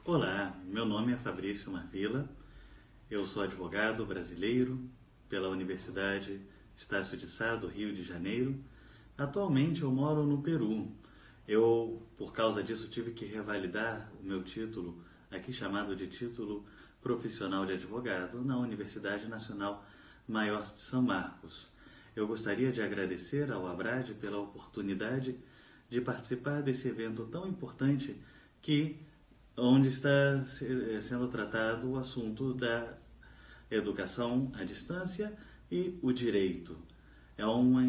Olá, meu nome é Fabrício Marvila, eu sou advogado brasileiro pela Universidade Estácio de Sá, do Rio de Janeiro. Atualmente eu moro no Peru. Por causa disso, tive que revalidar o meu título, aqui chamado de título profissional de advogado, na Universidade Nacional Maior de São Marcos. Eu gostaria de agradecer ao ABRAD pela oportunidade de participar desse evento tão importante onde está sendo tratado o assunto da educação à distância e o direito. É um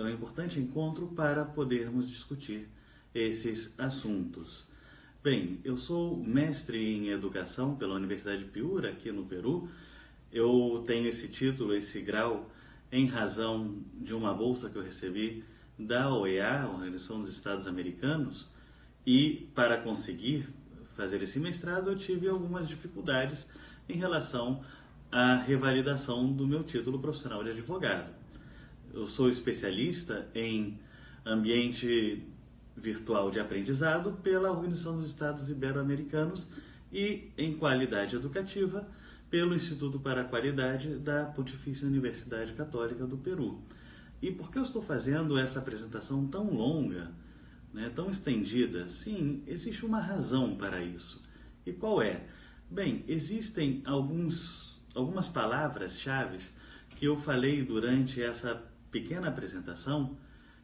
importante encontro para podermos discutir esses assuntos. Bem, eu sou mestre em educação pela Universidade de Piura, aqui no Peru. Eu tenho esse título, esse grau, em razão de uma bolsa que eu recebi da OEA, Organização dos Estados Americanos, e para conseguir fazer esse mestrado eu tive algumas dificuldades em relação à revalidação do meu título profissional de advogado. Eu sou especialista em ambiente virtual de aprendizado pela Organização dos Estados Ibero-Americanos e em qualidade educativa pelo Instituto para a Qualidade da Pontifícia Universidade Católica do Peru. E por que eu estou fazendo essa apresentação tão longa, tão estendida? Sim, existe uma razão para isso. E qual é? Bem, existem algumas palavras-chave que eu falei durante essa pequena apresentação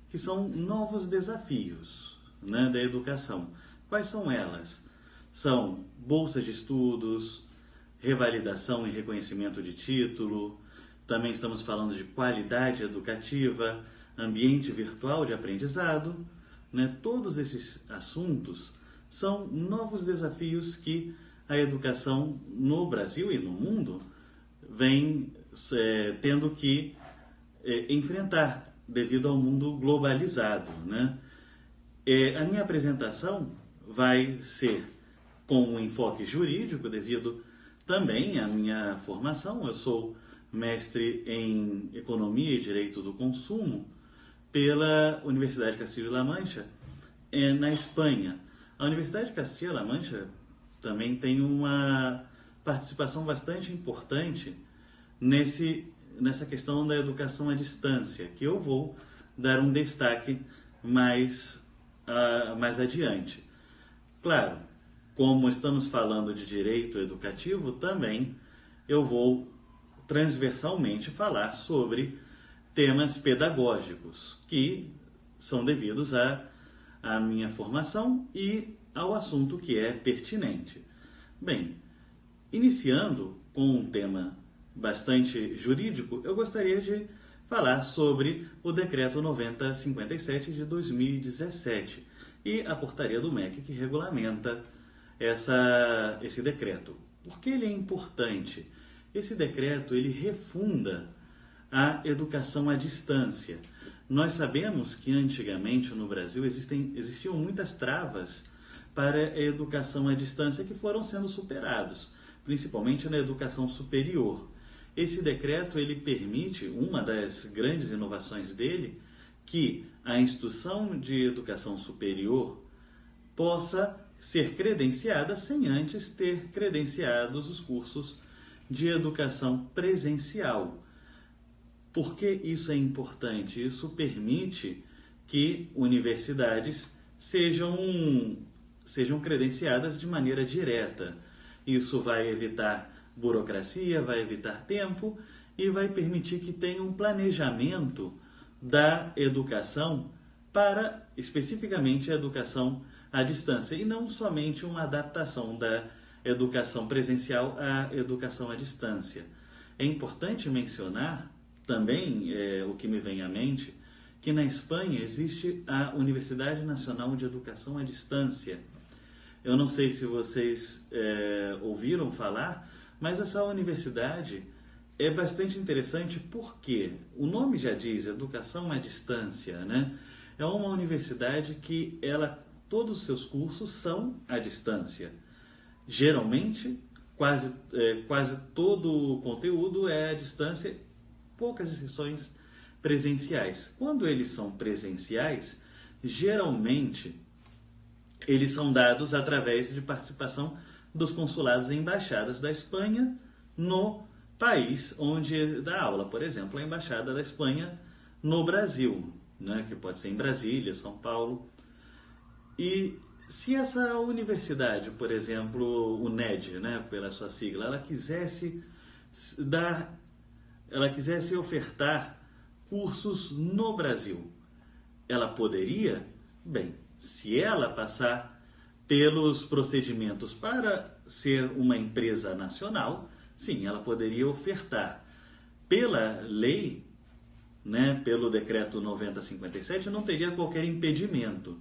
que são novos desafios da educação. Quais são elas? São bolsas de estudos, revalidação e reconhecimento de título, também estamos falando de qualidade educativa, ambiente virtual de aprendizado. Todos esses assuntos são novos desafios que a educação no Brasil e no mundo vem tendo que enfrentar devido ao mundo globalizado. A minha apresentação vai ser com um enfoque jurídico devido também à minha formação. Eu sou mestre em Economia e Direito do Consumo pela Universidade Castilla-La Mancha, na Espanha. A Universidade Castilla-La Mancha também tem uma participação bastante importante nessa questão da educação à distância, que eu vou dar um destaque mais adiante. Claro, como estamos falando de direito educativo, também eu vou transversalmente falar sobre temas pedagógicos que são devidos à minha formação e ao assunto que é pertinente. Bem, iniciando com um tema bastante jurídico, eu gostaria de falar sobre o Decreto 9057 de 2017 e a portaria do MEC que regulamenta esse decreto. Por que ele é importante? Esse decreto ele refunda a educação à distância. Nós sabemos que antigamente no Brasil existiam muitas travas para a educação à distância que foram sendo superados, principalmente na educação superior. Esse decreto ele permite, uma das grandes inovações dele, que a instituição de educação superior possa ser credenciada sem antes ter credenciados os cursos de educação presencial. Por que isso é importante? Isso permite que universidades sejam credenciadas de maneira direta. Isso vai evitar burocracia, vai evitar tempo e vai permitir que tenha um planejamento da educação para especificamente a educação à distância e não somente uma adaptação da educação presencial à educação à distância. É importante mencionar também, o que me vem à mente, que na Espanha existe a Universidade Nacional de Educação à Distância. Eu não sei se vocês ouviram falar, mas essa universidade é bastante interessante porque o nome já diz, educação à distância, É uma universidade que todos os seus cursos são à distância. Geralmente, quase todo o conteúdo é à distância, poucas exceções presenciais. Quando eles são presenciais, geralmente eles são dados através de participação dos consulados e embaixadas da Espanha no país onde dá aula. Por exemplo, a Embaixada da Espanha no Brasil, né, que pode ser em Brasília, São Paulo. E se essa universidade, por exemplo, o NED, né, pela sua sigla, ela quisesse ofertar cursos no Brasil, ela poderia? Bem, se ela passar pelos procedimentos para ser uma empresa nacional, sim, ela poderia ofertar. Pela lei, né, pelo decreto 9057, não teria qualquer impedimento.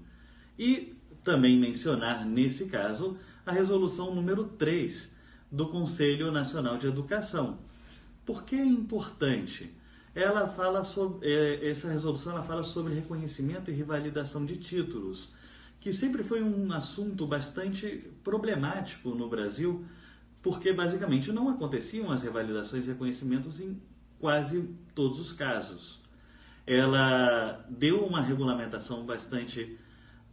E também mencionar, nesse caso, a resolução número 3 do Conselho Nacional de Educação. Por que é importante? Ela fala sobre, essa resolução ela fala sobre reconhecimento e revalidação de títulos, que sempre foi um assunto bastante problemático no Brasil, porque basicamente não aconteciam as revalidações e reconhecimentos em quase todos os casos. Ela deu uma regulamentação bastante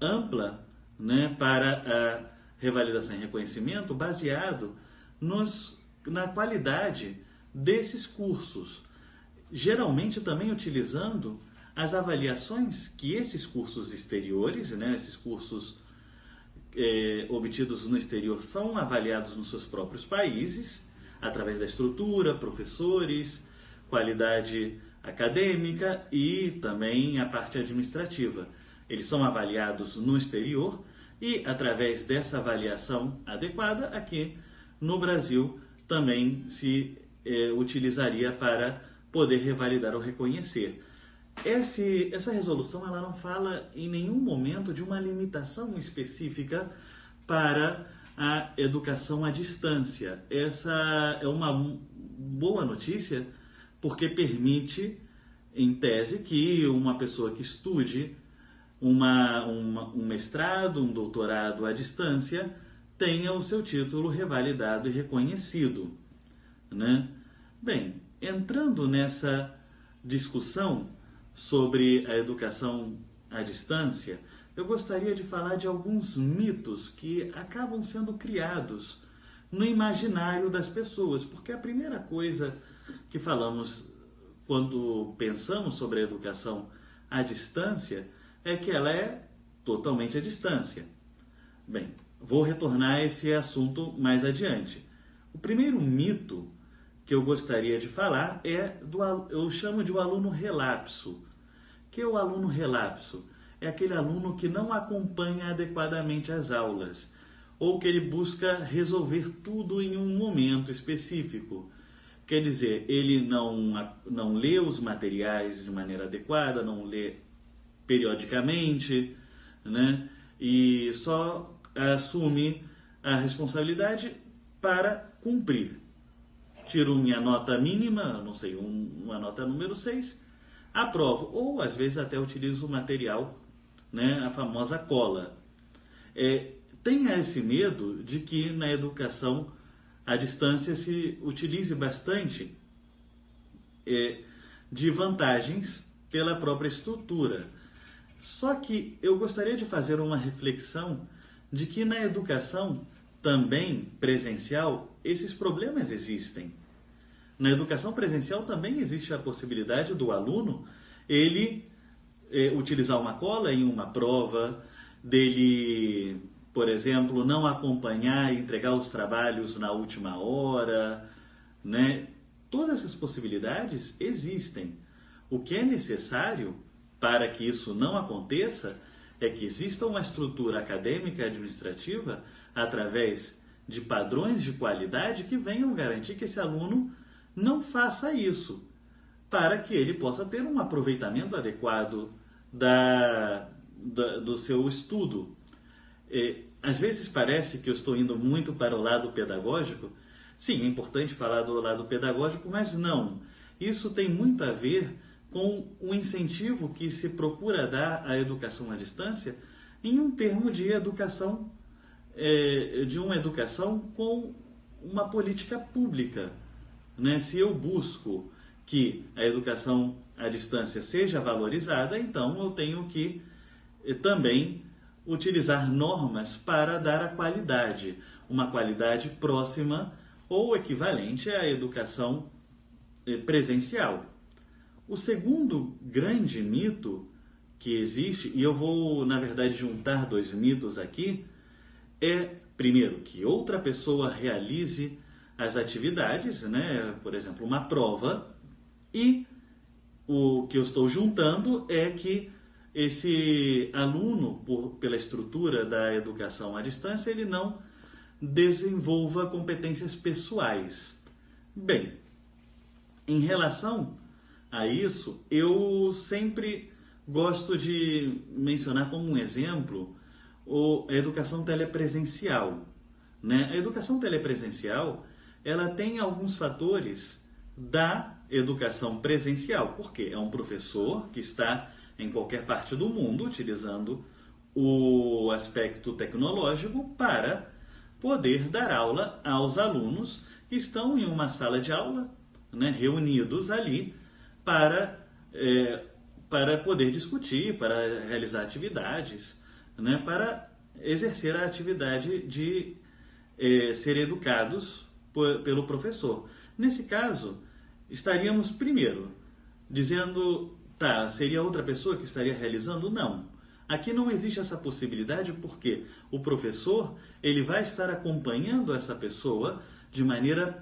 ampla, né, para a revalidação e reconhecimento baseado na qualidade desses cursos, geralmente também utilizando as avaliações que esses cursos exteriores, né, esses cursos obtidos no exterior são avaliados nos seus próprios países, através da estrutura, professores, qualidade acadêmica e também a parte administrativa. Eles são avaliados no exterior e, através dessa avaliação adequada, aqui no Brasil também se utilizaria para poder revalidar ou reconhecer. Essa resolução ela não fala em nenhum momento de uma limitação específica para a educação à distância. Essa é uma boa notícia porque permite, em tese, que uma pessoa que estude um mestrado, um doutorado à distância, tenha o seu título revalidado e reconhecido, né? Bem, entrando nessa discussão sobre a educação à distância, eu gostaria de falar de alguns mitos que acabam sendo criados no imaginário das pessoas, porque a primeira coisa que falamos quando pensamos sobre a educação à distância é que ela é totalmente à distância. Bem, vou retornar a esse assunto mais adiante. O primeiro mito que eu gostaria de falar eu chamo de o aluno relapso. O que é o aluno relapso? É aquele aluno que não acompanha adequadamente as aulas, ou que ele busca resolver tudo em um momento específico. Quer dizer, ele não lê os materiais de maneira adequada, não lê periodicamente, né? E só assume a responsabilidade para cumprir. Tiro minha nota mínima, não sei, uma nota número 6, aprovo, ou às vezes até utilizo o material, né, a famosa cola. Tenha esse medo de que na educação à distância se utilize bastante de vantagens pela própria estrutura. Só que eu gostaria de fazer uma reflexão de que na educação também presencial esses problemas existem. Na educação presencial também existe a possibilidade do aluno ele utilizar uma cola em uma prova, dele, por exemplo, não acompanhar e entregar os trabalhos na última hora, né? Todas essas possibilidades existem. O que é necessário para que isso não aconteça é que exista uma estrutura acadêmica e administrativa através de padrões de qualidade que venham garantir que esse aluno não faça isso, para que ele possa ter um aproveitamento adequado do seu estudo. Às vezes parece que eu estou indo muito para o lado pedagógico. Sim, é importante falar do lado pedagógico, mas não. Isso tem muito a ver com o incentivo que se procura dar à educação à distância em um termo de educação, de uma educação com uma política pública, né? Se eu busco que a educação à distância seja valorizada, então eu tenho que também utilizar normas para dar a qualidade. uma qualidade próxima ou equivalente à educação presencial. O segundo grande mito que existe, e eu vou, na verdade, juntar dois mitos aqui, é, primeiro, que outra pessoa realize as atividades, né? Por exemplo, uma prova, e o que eu estou juntando é que esse aluno, pela estrutura da educação à distância, ele não desenvolva competências pessoais. Bem, em relação a isso, eu sempre gosto de mencionar como um exemplo a educação telepresencial, né? A educação telepresencial, ela tem alguns fatores da educação presencial, porque é um professor que está em qualquer parte do mundo utilizando o aspecto tecnológico para poder dar aula aos alunos que estão em uma sala de aula, né, reunidos ali para poder discutir, para realizar atividades, né, para exercer a atividade de ser educados pelo professor. Nesse caso, estaríamos primeiro dizendo, tá, seria outra pessoa que estaria realizando? Não. Aqui não existe essa possibilidade porque o professor ele vai estar acompanhando essa pessoa de maneira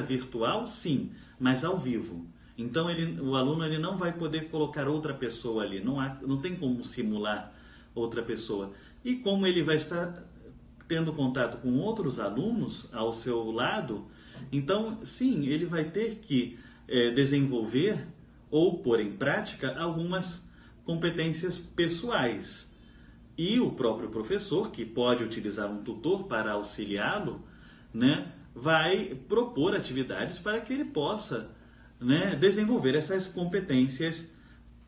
virtual, sim, mas ao vivo. Então o aluno ele não vai poder colocar outra pessoa ali, não tem como simular outra pessoa. E como ele vai estar tendo contato com outros alunos ao seu lado, então sim, ele vai ter que desenvolver ou pôr em prática algumas competências pessoais. E o próprio professor, que pode utilizar um tutor para auxiliá-lo, né, vai propor atividades para que ele possa, né, desenvolver essas competências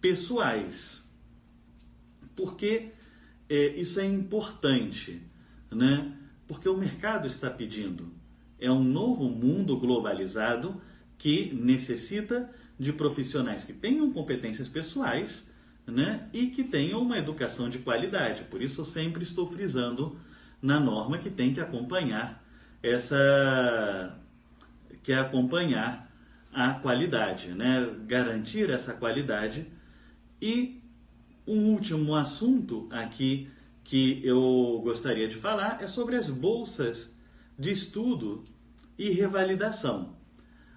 pessoais. Porque isso é importante, né? Porque o mercado está pedindo. É um novo mundo globalizado que necessita de profissionais que tenham competências pessoais, né, e que tenham uma educação de qualidade. Por isso eu sempre estou frisando na norma que tem que acompanhar a qualidade, né, garantir essa qualidade. E um último assunto aqui que eu gostaria de falar é sobre as bolsas de estudo e revalidação.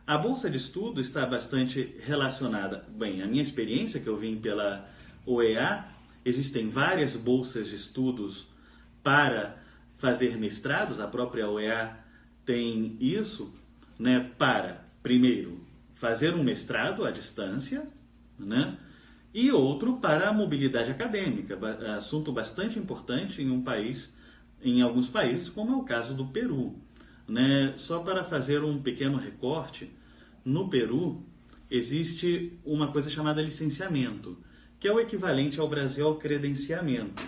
A bolsa de estudo está bastante relacionada, bem, a minha experiência que eu vim pela OEA, existem várias bolsas de estudos para fazer mestrados, a própria OEA tem isso, né, para, primeiro, fazer um mestrado à distância, né, e outro para a mobilidade acadêmica, assunto bastante importante em alguns países, como é o caso do Peru, né? Só para fazer um pequeno recorte, no Peru existe uma coisa chamada licenciamento, que é o equivalente ao Brasil ao credenciamento,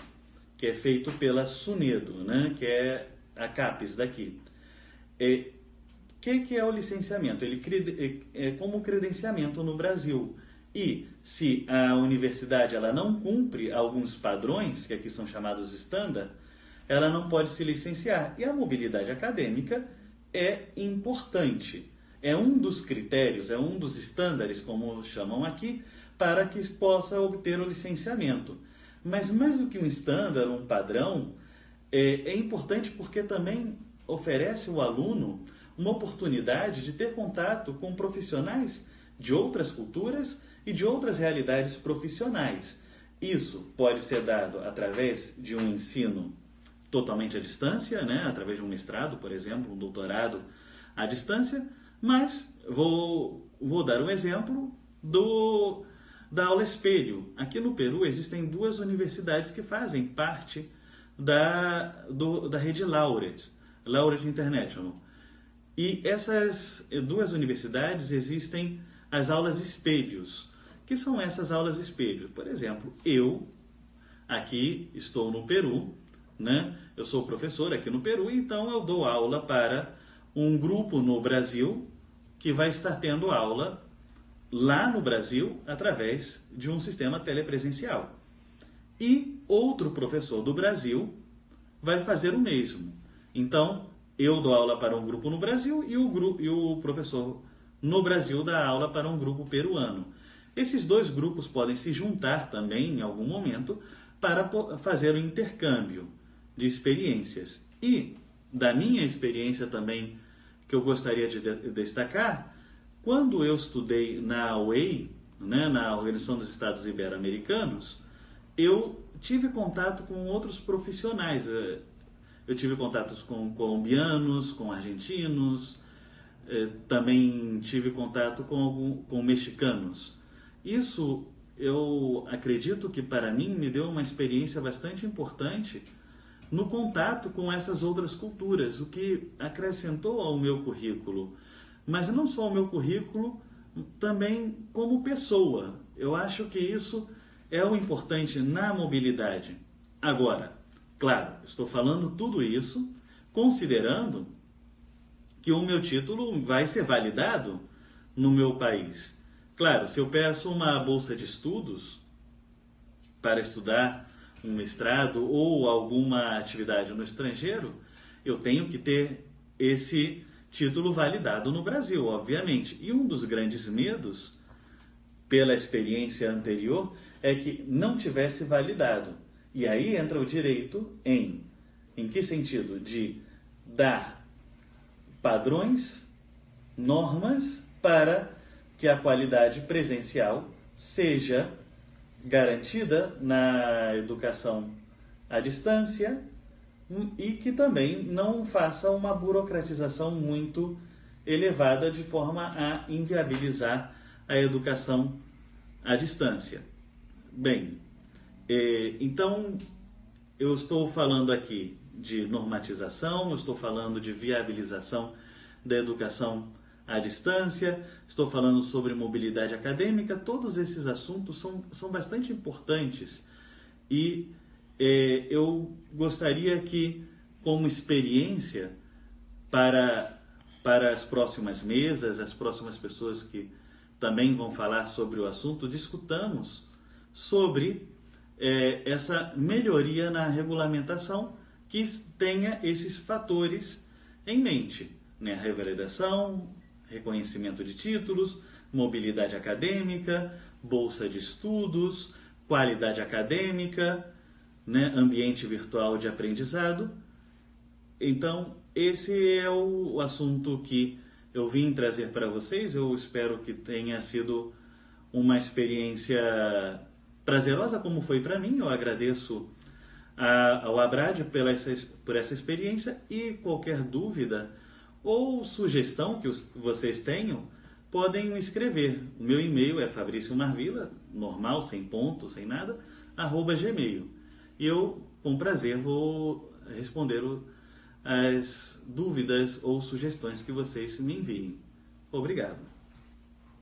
que é feito pela SUNEDO, né? Que é a CAPES daqui. Que é o licenciamento? Ele é como credenciamento no Brasil. E se a universidade ela não cumpre alguns padrões, que aqui são chamados standard, ela não pode se licenciar. E a mobilidade acadêmica é importante. É um dos critérios, é um dos estándares, como chamam aqui, para que possa obter o licenciamento. Mas mais do que um estándar, um padrão, é importante porque também oferece ao aluno uma oportunidade de ter contato com profissionais de outras culturas e de outras realidades profissionais. Isso pode ser dado através de um ensino totalmente à distância, né? Através de um mestrado, por exemplo, um doutorado à distância, mas vou dar um exemplo da aula espelho. Aqui no Peru existem duas universidades que fazem parte da rede Laureate International. E essas duas universidades existem as aulas espelhos. Que são essas aulas espelhos? Por exemplo, eu aqui estou no Peru, né? Eu sou professor aqui no Peru, então eu dou aula para um grupo no Brasil que vai estar tendo aula lá no Brasil através de um sistema telepresencial. E outro professor do Brasil vai fazer o mesmo. Então, eu dou aula para um grupo no Brasil e o professor no Brasil dá aula para um grupo peruano. Esses dois grupos podem se juntar também em algum momento para fazer o intercâmbio de experiências. E da minha experiência também, que eu gostaria de destacar, quando eu estudei na OEI, né, na Organização dos Estados Ibero-Americanos, eu tive contato com outros profissionais. Eu tive contatos com colombianos, com argentinos, também tive contato com mexicanos. Isso, eu acredito que para mim me deu uma experiência bastante importante no contato com essas outras culturas, o que acrescentou ao meu currículo. Mas não só ao meu currículo, também como pessoa. Eu acho que isso é o importante na mobilidade. Agora, claro, estou falando tudo isso considerando que o meu título vai ser validado no meu país. Claro, se eu peço uma bolsa de estudos para estudar um mestrado ou alguma atividade no estrangeiro, eu tenho que ter esse título validado no Brasil, obviamente. E um dos grandes medos, pela experiência anterior, é que não tivesse validado. E aí entra o direito em que sentido? De dar padrões, normas para que a qualidade presencial seja garantida na educação à distância e que também não faça uma burocratização muito elevada de forma a inviabilizar a educação à distância. Bem, então eu estou falando aqui de normatização, eu estou falando de viabilização da educação à distância, estou falando sobre mobilidade acadêmica. Todos esses assuntos são bastante importantes e eu gostaria que, como experiência para as próximas mesas, as próximas pessoas que também vão falar sobre o assunto, discutamos sobre essa melhoria na regulamentação que tenha esses fatores em mente, né? Revalidação, reconhecimento de títulos, mobilidade acadêmica, bolsa de estudos, qualidade acadêmica, né? Ambiente virtual de aprendizado. Então, esse é o assunto que eu vim trazer para vocês. Eu espero que tenha sido uma experiência prazerosa, como foi para mim. Eu agradeço ao Abrad por essa experiência e qualquer dúvida ou sugestão que vocês tenham, podem me escrever. O meu e-mail é fabriciomarvila, normal, sem ponto, sem nada, @gmail. E eu, com prazer, vou responder as dúvidas ou sugestões que vocês me enviem. Obrigado.